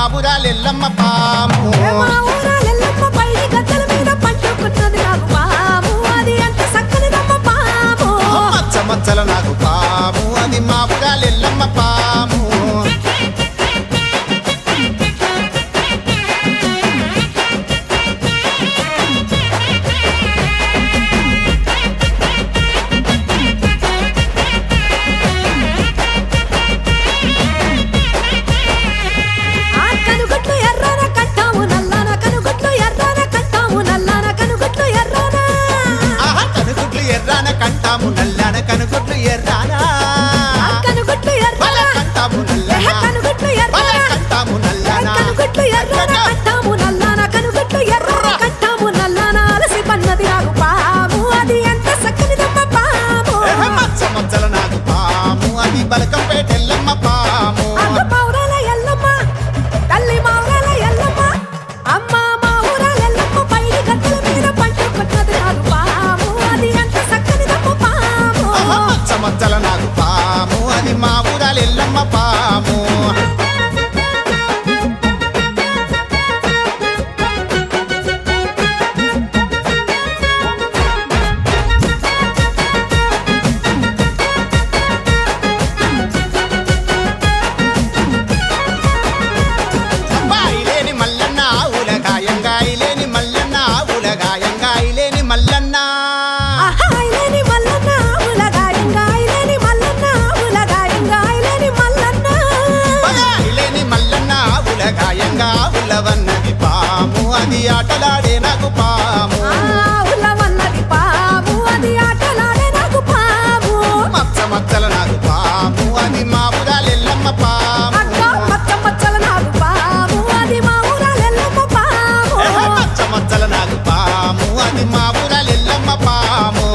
మా ఊరాలెల్లమ్మ పాము మా ఊరాలెల్లమ్మ పైడి గద్దెల మీద పండుకున్నది నాకు పాము అది ఎంత చక్కనిదమ్మ పాము మచ్చ మచ్చల నాకు పాము అది మా ఊరాలెల్లమ్మ పాము కంటాము నల్లాన కనుగొట్లు ఎర్రానా కనుగొట్లు ఎర్రానా కంటాము నల్లాన కనుగొట్లు ఎర్రానా కంటాము నల్లాన కనుగొట్లు ఎర్రానా కంటాము నల్లాన కనుగొట్లు ఎర్రానా కంటాము నల్లాన అలసి పన్నది నాకు పాము అది ఎంత చక్కనిదమ్మ పాము మచ్చ మచ్చల నాకు పాము అది బలకంపేట ఎల్లమ్మ పాము మా ఊరాల ఎల్లమ్మ తల్లి మా ఊరాల ఎల్లమ్మ అమ్మ మా ఊరాల ఎల్లమ్మ పైడి గద్దెల మీద పండుకున్నది నాకు పాము అది ఎంత చక్కనిదమ్మ పాము మచ్చ మచ్చల నాకు పాము అది మా ఊరాలెల్లమ్మ పాము ఉలవన్నది పాము అది ఆటలాడే నాకు పాము ఉలవన్నది పాము అది ఆటలాడే నాకు పాము మచ్చ మచ్చల నాకు పాము అది మా ఊరాలెల్లమ్మ పాము మచ్చ మచ్చల నాకు పాము అది మా ఊరాలెల్లమ్మ పాము మచ్చ మచ్చల నాకు పాము అది మా ఊరాలెల్లమ్మ పాము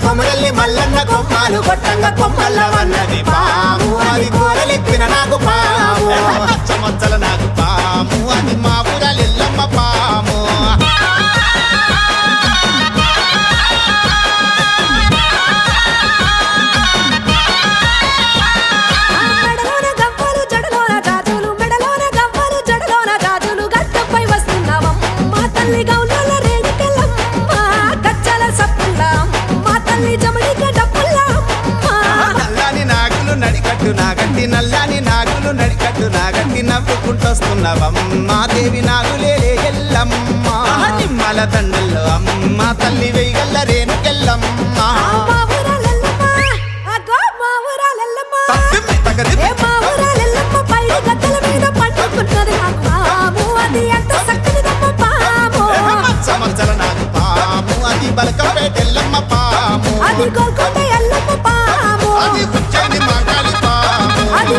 కొమరల్లి మల్లన్న కొమ్మాలు కొట్టంగా కొమ్మల్ల వన్నది పాము అది కూరలిప్పిన నాకు పాము మచ్చ మచ్చల నాకు పాము అది మా ఊరాలెల్లమ్మ పాము మెడలోన గవ్వలు జడలోన జాజులు మెడలోన గవ్వలు జడలోన జాజులు గద్దపై వస్తున్నావమ్మ తల్లి గౌనల రేణుకెళ్ళమ్మ గచ్చల సప్పుళ్ళమ్మ తల్లి జమడిక డప్పుళ్ళమ్మ నల్లాని నాగులు నడికట్టు నాగట్టి నల్లాని నాగులు నడికట్టు నాగట్టి నవ్వుకుంటొస్తున్నావమ్మ దేవి నాగులే ఎల్లమ్మ నిమ్మల దండల్లో అమ్మ తల్లి వెయ్యగల్ల రేణుకెళ్ళమ్మ మా ఊరాలెల్లమ్మ అగో మా ఊరాలెల్లమ్మ మా ఊరాలెల్లమ్మ పైడి గద్దెల మీద పండుకున్నది నాకు పాము అది ఎంత చక్కనిదమ్మ పాము మచ్చ మచ్చల నాకు పాము అది బలకంపేట ఎల్లమ్మ పాము అది గోల్కొండ ఎల్లమ్మ పాము అది ఉజ్జయిని మహాకాళి పాము అది